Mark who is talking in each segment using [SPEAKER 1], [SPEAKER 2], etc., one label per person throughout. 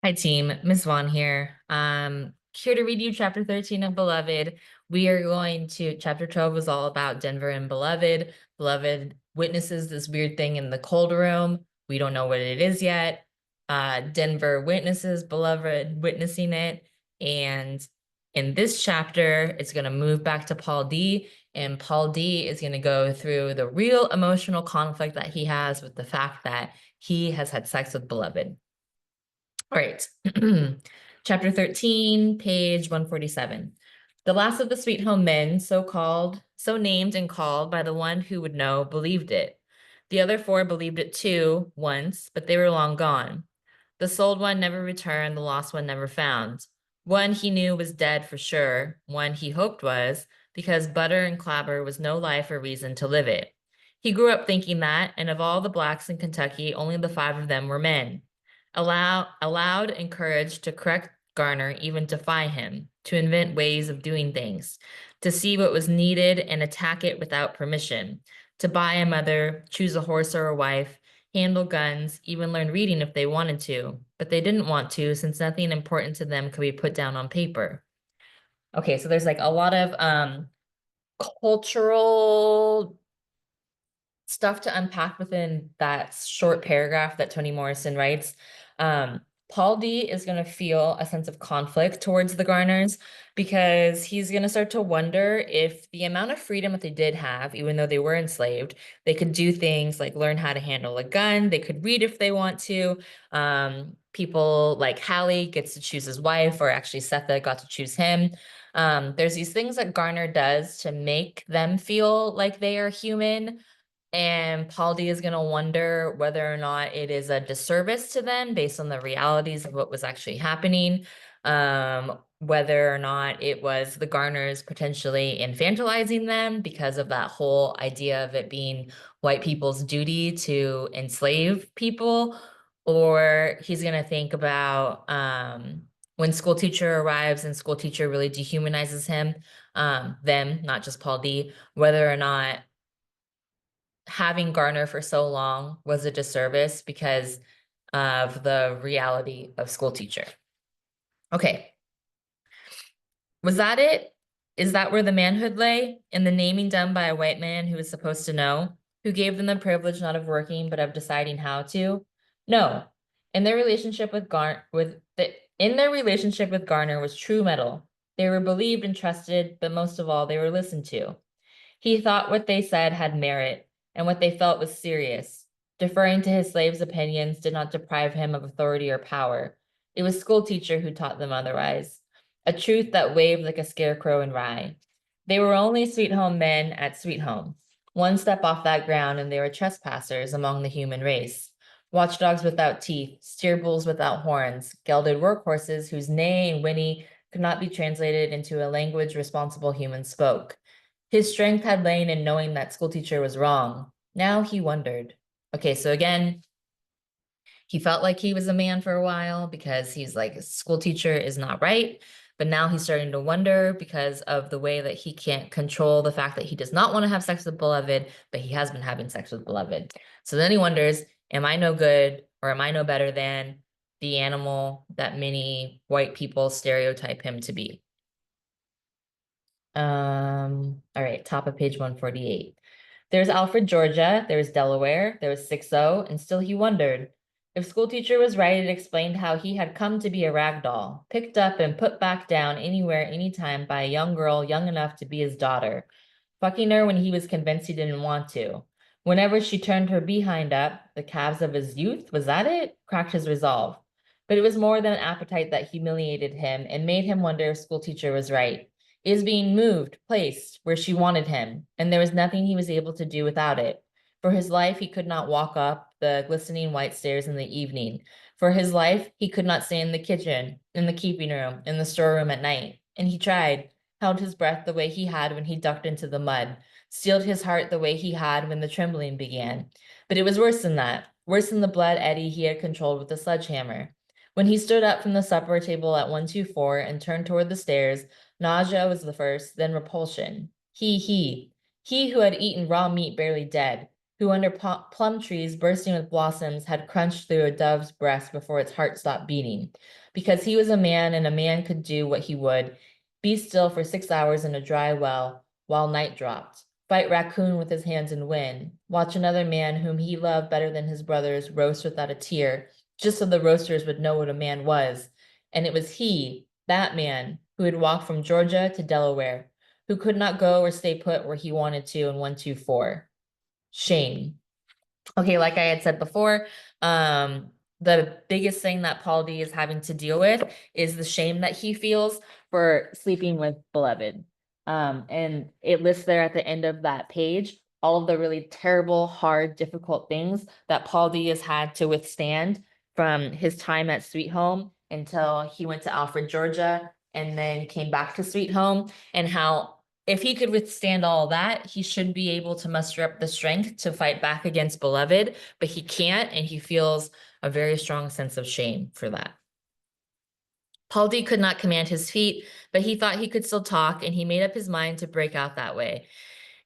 [SPEAKER 1] Hi team, Ms. Vaughn here. Here to read you chapter 13 of Beloved. We are going to, chapter 12 was all about Denver and Beloved. Beloved witnesses this weird thing in the cold room. We don't know what it is yet. Denver witnesses Beloved witnessing it. And in this chapter, it's going to move back to Paul D. And Paul D is going to go through the real emotional conflict that he has with the fact that he has had sex with Beloved. All right. Chapter 13, page 147. The last of the Sweet Home men, so called, so named and called by the one who would know, believed it. The other four believed it too, once, but they were long gone. The sold one never returned, the lost one never found. One he knew was dead for sure, one he hoped was, because butter and clabber was no life or reason to live it. He grew up thinking that, and of all the blacks in Kentucky, only the five of them were men. Allowed encouraged to correct Garner, even defy him, to invent ways of doing things, to see what was needed and attack it without permission, to buy a mother, choose a horse or a wife, handle guns, even learn reading if they wanted to, but they didn't want to since nothing important to them could be put down on paper. Okay, so there's like a lot of cultural stuff to unpack within that short paragraph that Toni Morrison writes. Paul D is going to feel a sense of conflict towards the Garners because he's going to start to wonder if the amount of freedom that they did have, even though they were enslaved, they could do things like learn how to handle a gun, they could read if they want to. People like Hallie gets to choose his wife, or actually Setha got to choose him. There's these things that Garner does to make them feel like they are human, and Paul D is going to wonder whether or not it is a disservice to them based on the realities of what was actually happening, whether or not it was the Garners potentially infantilizing them because of that whole idea of it being white people's duty to enslave people, or he's going to think about when school teacher arrives and school teacher really dehumanizes him, them, not just Paul D, whether or not having Garner for so long was a disservice because of the reality of school teacher. Okay. Was that it? Is that where the manhood lay? In the naming done by a white man who was supposed to know, who gave them the privilege not of working, but of deciding how to? No. In their relationship with Garner was true metal. They were believed and trusted, but most of all, they were listened to. He thought what they said had merit, and what they felt was serious. Deferring to his slaves' opinions did not deprive him of authority or power. It was schoolteacher who taught them otherwise, a truth that waved like a scarecrow in rye. They were only Sweet Home men at Sweet Home. One step off that ground and they were trespassers among the human race. Watchdogs without teeth, steer bulls without horns, gelded workhorses whose neigh and whinny could not be translated into a language responsible humans spoke. His strength had lain in knowing that schoolteacher was wrong. Now he wondered. Okay, so again, he felt like he was a man for a while because he's like, school teacher is not right. But now he's starting to wonder because of the way that he can't control the fact that he does not want to have sex with Beloved, but he has been having sex with Beloved. So then he wonders, am I no good or am I no better than the animal that many white people stereotype him to be? All right, top of page 148. There's Alfred, Georgia, there's Delaware, there was 60, and still he wondered. If schoolteacher was right, it explained how he had come to be a rag doll, picked up and put back down anywhere, anytime by a young girl young enough to be his daughter, fucking her when he was convinced he didn't want to. Whenever she turned her behind up, the calves of his youth, was that it? Cracked his resolve. But it was more than an appetite that humiliated him and made him wonder if schoolteacher was right. Is being moved, placed where she wanted him, and there was nothing he was able to do without it. For his life, he could not walk up the glistening white stairs in the evening. For his life, he could not stay in the kitchen, in the keeping room, in the storeroom at night. And he tried, held his breath the way he had when he ducked into the mud, steeled his heart the way he had when the trembling began. But it was worse than that, worse than the blood eddy he had controlled with the sledgehammer. When he stood up from the supper table at 124 and turned toward the stairs, nausea was the first, then repulsion. He who had eaten raw meat barely dead. who under plum trees bursting with blossoms had crunched through a dove's breast before its heart stopped beating. Because he was a man and a man could do what he would, be still for 6 hours in a dry well while night dropped, fight raccoon with his hands and win, watch another man whom he loved better than his brothers roast without a tear, just so the roasters would know what a man was. And it was he, that man, who had walked from Georgia to Delaware, who could not go or stay put where he wanted to in 124. Shame. Okay, like I had said before, the biggest thing that Paul D is having to deal with is the shame that he feels for sleeping with Beloved. And it lists there at the end of that page all of the really terrible, hard, difficult things that Paul D has had to withstand from his time at Sweet Home until he went to Alfred, Georgia, and then came back to Sweet Home, and how if he could withstand all that, he should be able to muster up the strength to fight back against Beloved, but he can't, and he feels a very strong sense of shame for that. Paul D could not command his feet, but he thought he could still talk, and he made up his mind to break out that way.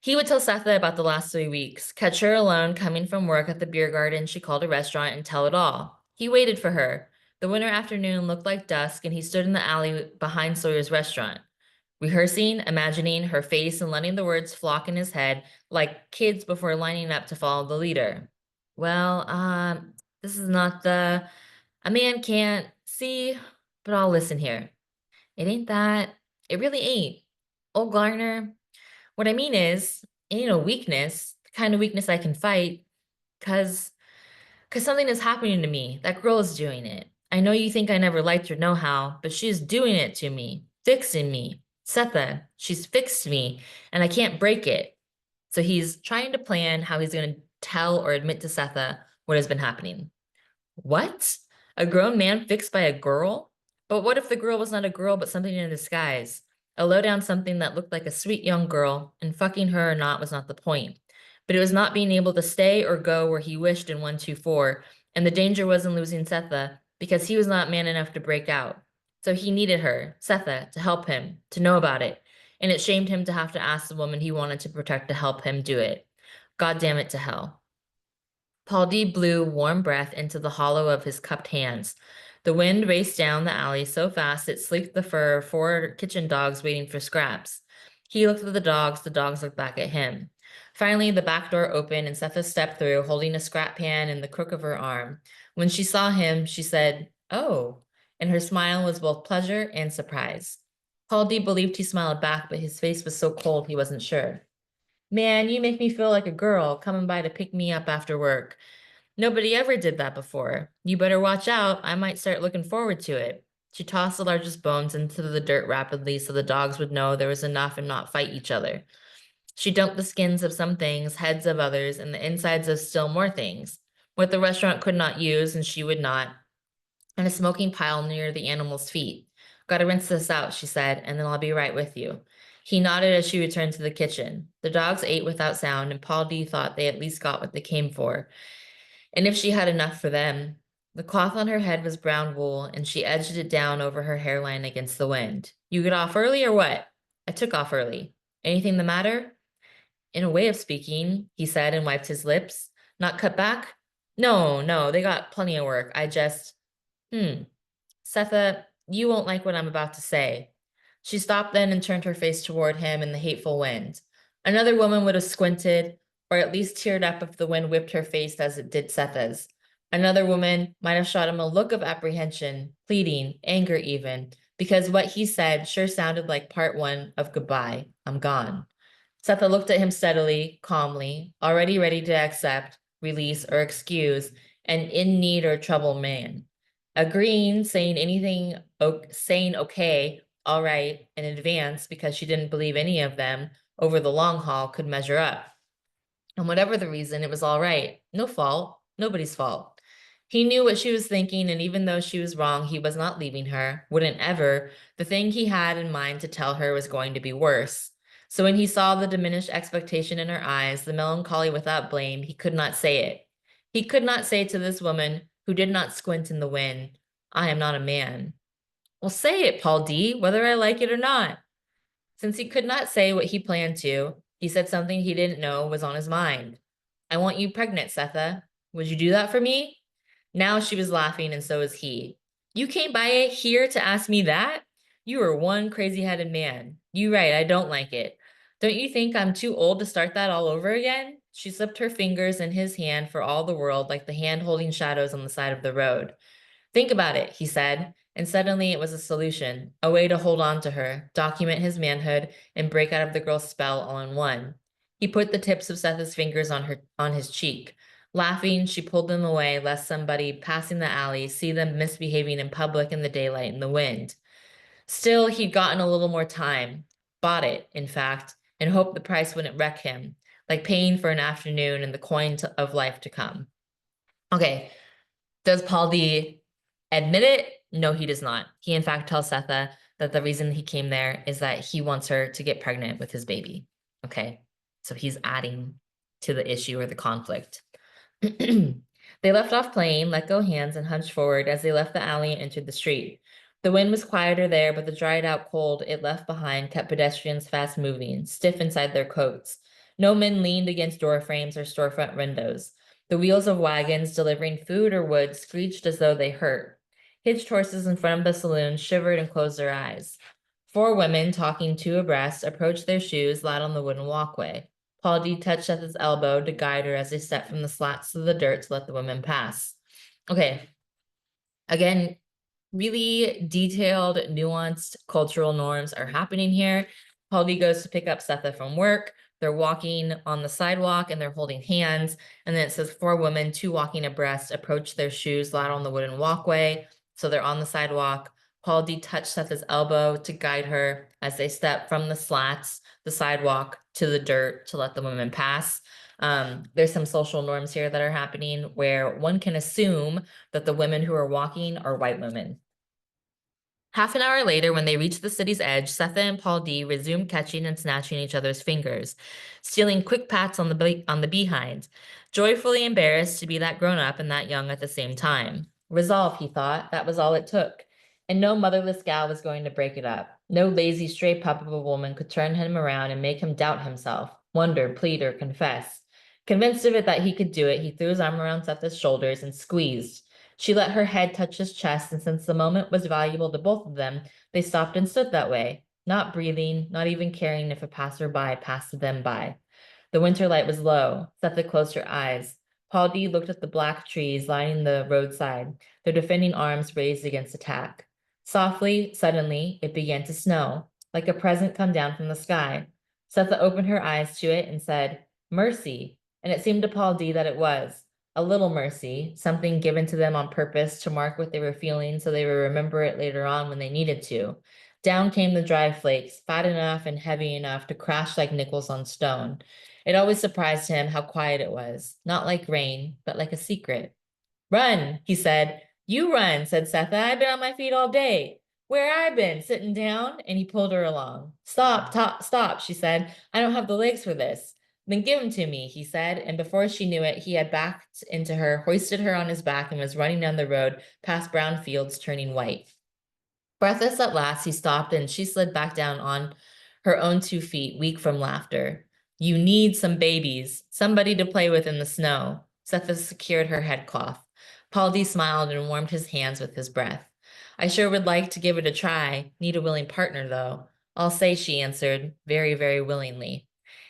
[SPEAKER 1] He would tell Setha about the last 3 weeks, catch her alone coming from work at the beer garden she called a restaurant, and tell it all. He waited for her. The winter afternoon looked like dusk, and he stood in the alley behind Sawyer's restaurant, rehearsing, imagining her face and letting the words flock in his head like kids before lining up to follow the leader. Well, this is not a man can't see, but I'll listen here. It ain't that. It really ain't. Old Garner, what I mean is, it ain't a weakness, the kind of weakness I can fight, cause something is happening to me. That girl is doing it. I know you think I never liked her know how, but she's doing it to me, fixing me. Setha, she's fixed me, and I can't break it. So he's trying to plan how he's going to tell or admit to Setha what has been happening. What? A grown man fixed by a girl? But what if the girl was not a girl but something in disguise? A low-down something that looked like a sweet young girl, and fucking her or not was not the point. But it was not being able to stay or go where he wished in 124, and the danger was in losing Setha, because he was not man enough to break out. So he needed her, Setha, to help him, to know about it, and it shamed him to have to ask the woman he wanted to protect to help him do it. God damn it to hell. Paul D blew warm breath into the hollow of his cupped hands. The wind raced down the alley so fast it sleeked the fur of 4 kitchen dogs waiting for scraps. He looked at the dogs looked back at him. Finally, the back door opened and Setha stepped through, holding a scrap pan in the crook of her arm. When she saw him, she said, "Oh," and her smile was both pleasure and surprise. Paul D believed he smiled back, but his face was so cold he wasn't sure. "Man, you make me feel like a girl coming by to pick me up after work. Nobody ever did that before. You better watch out. I might start looking forward to it." She tossed the largest bones into the dirt rapidly so the dogs would know there was enough and not fight each other. She dumped the skins of some things, heads of others, and the insides of still more things. What the restaurant could not use and she would not, and a smoking pile near the animal's feet. "Gotta rinse this out," she said, "and then I'll be right with you." He nodded as she returned to the kitchen. The dogs ate without sound, and Paul D thought they at least got what they came for, and if she had enough for them. The cloth on her head was brown wool, and she edged it down over her hairline against the wind. "You get off early or what?" "I took off early." "Anything the matter?" "In a way of speaking," he said and wiped his lips. "Not cut back?" "No, no, they got plenty of work. I just, Setha, you won't like what I'm about to say." She stopped then and turned her face toward him in the hateful wind. Another woman would have squinted, or at least teared up if the wind whipped her face as it did Setha's. Another woman might have shot him a look of apprehension, pleading, anger even, because what he said sure sounded like part one of "Goodbye, I'm gone." Setha looked at him steadily, calmly, already ready to accept, release, or excuse an in need or trouble man. Agreeing, saying anything, saying okay, all right, in advance because she didn't believe any of them over the long haul could measure up. And whatever the reason, it was all right. No fault, nobody's fault. He knew what she was thinking, and even though she was wrong, he was not leaving her, wouldn't ever. The thing he had in mind to tell her was going to be worse. So when he saw the diminished expectation in her eyes, the melancholy without blame, he could not say it. He could not say to this woman, who did not squint in the wind, "I am not a man." "Well, say it, Paul D., whether I like it or not." Since he could not say what he planned to, he said something he didn't know was on his mind. I want you pregnant, Setha. Would you do that for me? Now she was laughing, and so was he. You came by it here to ask me that? You are one crazy-headed man. You right, I don't like it. Don't you think I'm too old to start that all over again? She slipped her fingers in his hand for all the world like the hand holding shadows on the side of the road. Think about it, he said, and suddenly it was a solution, a way to hold on to her, document his manhood, and break out of the girl's spell all in one. He put the tips of Setha's fingers on his cheek. Laughing, she pulled them away lest somebody passing the alley see them misbehaving in public in the daylight and the wind. Still, he'd gotten a little more time, bought it, in fact, and hoped the price wouldn't wreck him, like paying for an afternoon and the of life to come. Okay, does Paul D admit it? No, he does not. He, in fact, tells Setha that the reason he came there is that he wants her to get pregnant with his baby. Okay, so he's adding to the issue or the conflict. They left off playing, let go hands, and hunched forward as they left the alley and entered the street. The wind was quieter there, but the dried out cold it left behind kept pedestrians fast moving, stiff inside their coats. No men leaned against door frames or storefront windows. The wheels of wagons delivering food or wood screeched as though they hurt. Hitched horses in front of the saloon shivered and closed their eyes. Four women, talking two abreast, approached their shoes loud on the wooden walkway. Paul D touched at his elbow to guide her as they stepped from the slats to the dirt to let the women pass. Okay. Again, really detailed, nuanced cultural norms are happening here. Paul D goes to pick up Setha from work. They're walking on the sidewalk and they're holding hands. And then it says four women, two walking abreast, approach their shoes loud on the wooden walkway. So they're on the sidewalk. Paul D touched Setha's elbow to guide her as they step from the slats, the sidewalk, to the dirt to let the women pass. There's some social norms here that are happening where one can assume that the women who are walking are white women. Half an hour later, when they reached the city's edge, Setha and Paul D resumed catching and snatching each other's fingers, stealing quick pats on the behind, joyfully embarrassed to be that grown up and that young at the same time. Resolve, he thought, that was all it took. And no motherless gal was going to break it up. No lazy stray pup of a woman could turn him around and make him doubt himself, wonder, plead, or confess. Convinced of it that he could do it, he threw his arm around Setha's shoulders and squeezed. She let her head touch his chest, and since the moment was valuable to both of them, they stopped and stood that way, not breathing, not even caring if a passerby passed them by. The winter light was low. Setha closed her eyes. Paul D looked at the black trees lining the roadside, their defending arms raised against attack. Softly, suddenly, it began to snow, like a present come down from the sky. Setha opened her eyes to it and said, "Mercy," and it seemed to Paul D that it was. A little mercy, something given to them on purpose to mark what they were feeling so they would remember it later on when they needed to. Down came the dry flakes, fat enough and heavy enough to crash like nickels on stone. It always surprised him how quiet it was, not like rain, but like a secret. "Run," he said. "You run," said Setha. "I've been on my feet all day." "Where I been? Sitting down?" And he pulled her along. Stop, she said. "I don't have the legs for this." "Then give him to me," he said, and before she knew it, he had backed into her, hoisted her on his back, and was running down the road past brown fields turning white. Breathless at last, he stopped, and she slid back down on her own 2 feet, weak from laughter. "You need some babies, somebody to play with in the snow." Setha secured her headcloth. Paul D smiled and warmed his hands with his breath. "I sure would like to give it a try. Need a willing partner, though." "I'll say," she answered, very, very willingly.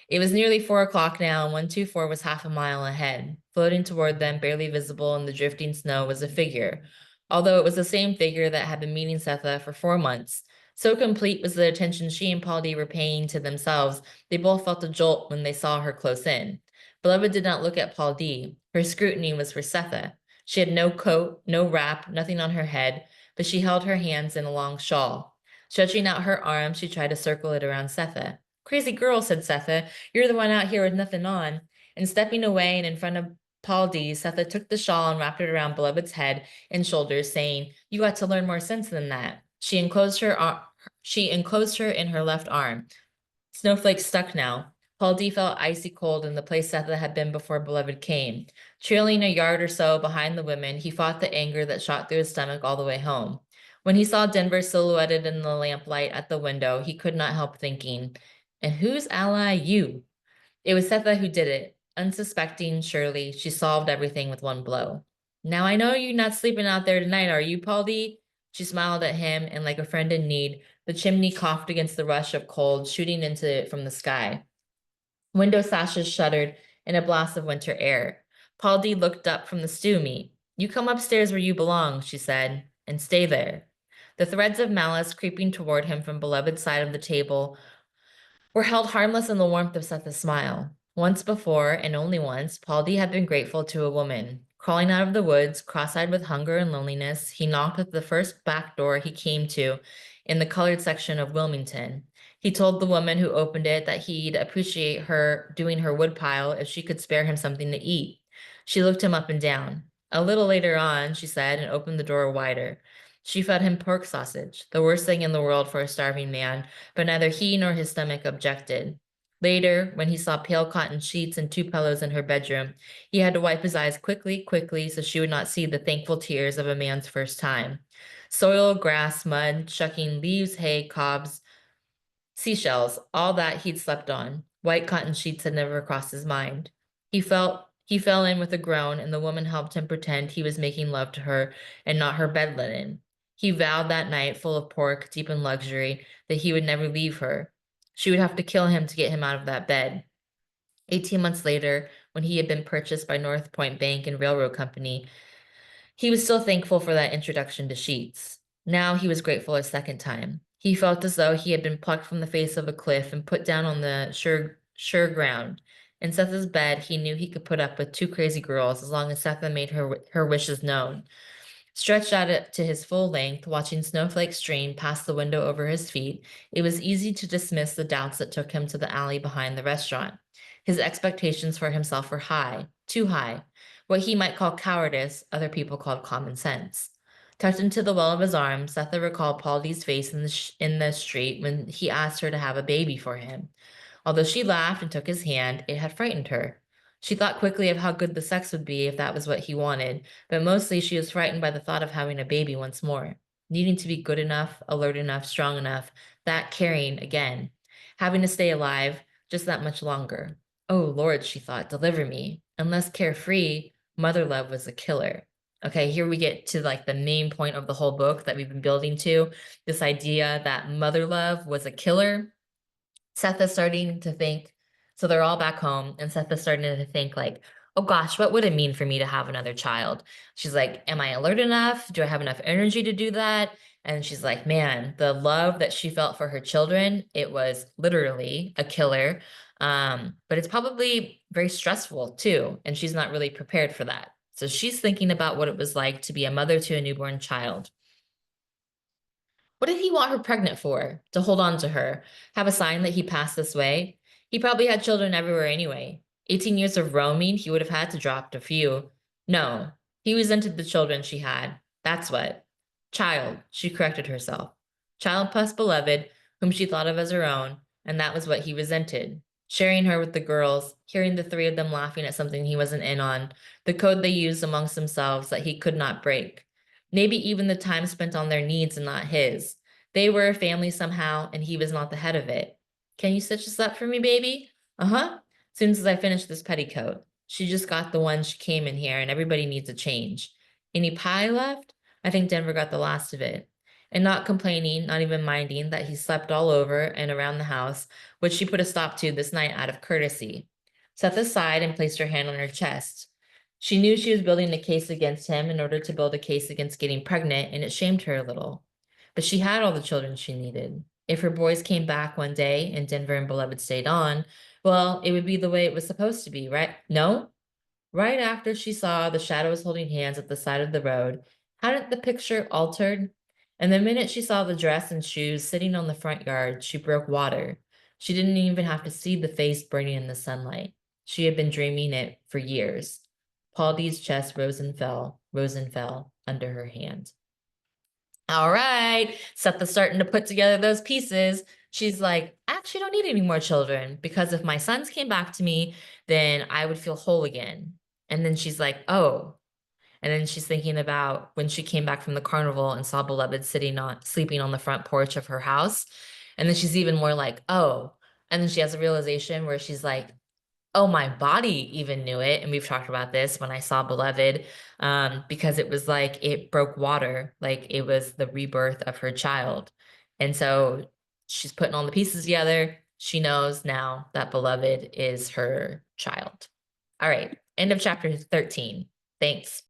[SPEAKER 1] It was nearly 4 o'clock now, and 124 was half a mile ahead. Floating toward them, barely visible in the drifting snow, was a figure, although it was the same figure that had been meeting Setha for 4 months. So complete was the attention she and Paul D were paying to themselves, they both felt a jolt when they saw her close in. Beloved did not look at Paul D. Her scrutiny was for Setha. She had no coat, no wrap, nothing on her head, but she held her hands in a long shawl. Stretching out her arm, she tried to circle it around Setha. "Crazy girl," said Setha. "You're the one out here with nothing on." And stepping away and in front of Paul D, Setha took the shawl and wrapped it around Beloved's head and shoulders, saying, "You got to learn more sense than that." She enclosed her in her left arm. Snowflakes stuck now. Paul D felt icy cold in the place Setha had been before Beloved came. Trailing a yard or so behind the women, he fought the anger that shot through his stomach all the way home. When he saw Denver silhouetted in the lamplight at the window, he could not help thinking, "And whose ally you?" It was Setha who did it. Unsuspecting, surely, she solved everything with one blow. Now I know you're not sleeping out there tonight, are you, Paul D? She smiled at him, and like a friend in need, the chimney coughed against the rush of cold shooting into it from the sky. Window sashes shuddered in a blast of winter air. Paul D looked up from the stew meat. You come upstairs where you belong, she said, and stay there. The threads of malice creeping toward him from beloved's side of the table were held harmless in the warmth of Seth's smile. Once before, and only once, Paul D had been grateful to a woman. Crawling out of the woods, cross-eyed with hunger and loneliness, he knocked at the first back door he came to in the colored section of Wilmington. He told the woman who opened it that he'd appreciate her doing her woodpile if she could spare him something to eat. She looked him up and down. A little later on, she said, and opened the door wider. She fed him pork sausage, the worst thing in the world for a starving man, but neither he nor his stomach objected. Later, when he saw pale cotton sheets and two pillows in her bedroom, he had to wipe his eyes quickly, so she would not see the thankful tears of a man's first time. Soil, grass, mud, shucking leaves, hay, cobs, seashells, all that he'd slept on. White cotton sheets had never crossed his mind. He fell in with a groan, and the woman helped him pretend he was making love to her and not her bed linen. He vowed that night, full of pork, deep in luxury, that he would never leave her. She would have to kill him to get him out of that bed. 18 months later, when he had been purchased by North Point Bank and Railroad Company, he was still thankful for that introduction to sheets. Now he was grateful a second time. He felt as though he had been plucked from the face of a cliff and put down on the sure ground. In Seth's bed, he knew he could put up with two crazy girls as long as Setha made her wishes known. Stretched out to his full length, watching snowflakes stream past the window over his feet, it was easy to dismiss the doubts that took him to the alley behind the restaurant. His expectations for himself were high, too high. What he might call cowardice, other people called common sense. Tucked into the well of his arm, Setha recalled Paul D's face in the street when he asked her to have a baby for him. Although she laughed and took his hand, it had frightened her. She thought quickly of how good the sex would be if that was what he wanted, but mostly she was frightened by the thought of having a baby once more, needing to be good enough, alert enough, strong enough, that carrying again, having to stay alive just that much longer. Oh Lord, she thought, deliver me. Unless carefree, mother love was a killer. Okay, here we get to like the main point of the whole book that we've been building to, this idea that mother love was a killer. Seth is starting to think, so they're all back home, and Seth is starting to think, like, oh gosh, what would it mean for me to have another child? She's like, am I alert enough? Do I have enough energy to do that? And she's like, man, the love that she felt for her children, it was literally a killer. But it's probably very stressful too, and she's not really prepared for that. So she's thinking about what it was like to be a mother to a newborn child. What did he want her pregnant for? To hold on to her, have a sign that he passed this way? He probably had children everywhere anyway. 18 years of roaming, he would have had to drop a few. No, he resented the children she had. That's what. Child, she corrected herself. Child plus beloved, whom she thought of as her own, and that was what he resented. Sharing her with the girls, hearing the three of them laughing at something he wasn't in on, the code they used amongst themselves that he could not break. Maybe even the time spent on their needs and not his. They were a family somehow, and he was not the head of it. Can you stitch this up for me, baby? Uh-huh. Soon as I finish this petticoat. She just got the one she came in here, and everybody needs a change. Any pie left? I think Denver got the last of it. And not complaining, not even minding that he slept all over and around the house, which she put a stop to this night out of courtesy. Seth aside and placed her hand on her chest. She knew she was building a case against him in order to build a case against getting pregnant, and it shamed her a little. But she had all the children she needed. If her boys came back one day and Denver and Beloved stayed on, well, it would be the way it was supposed to be, right? No? Right after she saw the shadows holding hands at the side of the road, hadn't the picture altered? And the minute she saw the dress and shoes sitting on the front yard, she broke water. She didn't even have to see the face burning in the sunlight. She had been dreaming it for years. Paul D's chest rose and fell under her hand. All right, Seth starting to put together those pieces. She's like, I actually don't need any more children because if my sons came back to me, then I would feel whole again. And then she's like, oh. And then she's thinking about when she came back from the carnival and saw Beloved sleeping on the front porch of her house. And then she's even more like, oh. And then she has a realization where she's like, Oh, my body even knew it, and we've talked about this when I saw Beloved, because it was like it broke water, like it was the rebirth of her child. And so she's putting all the pieces together. She knows now that Beloved is her child. All right, end of chapter 13. Thanks.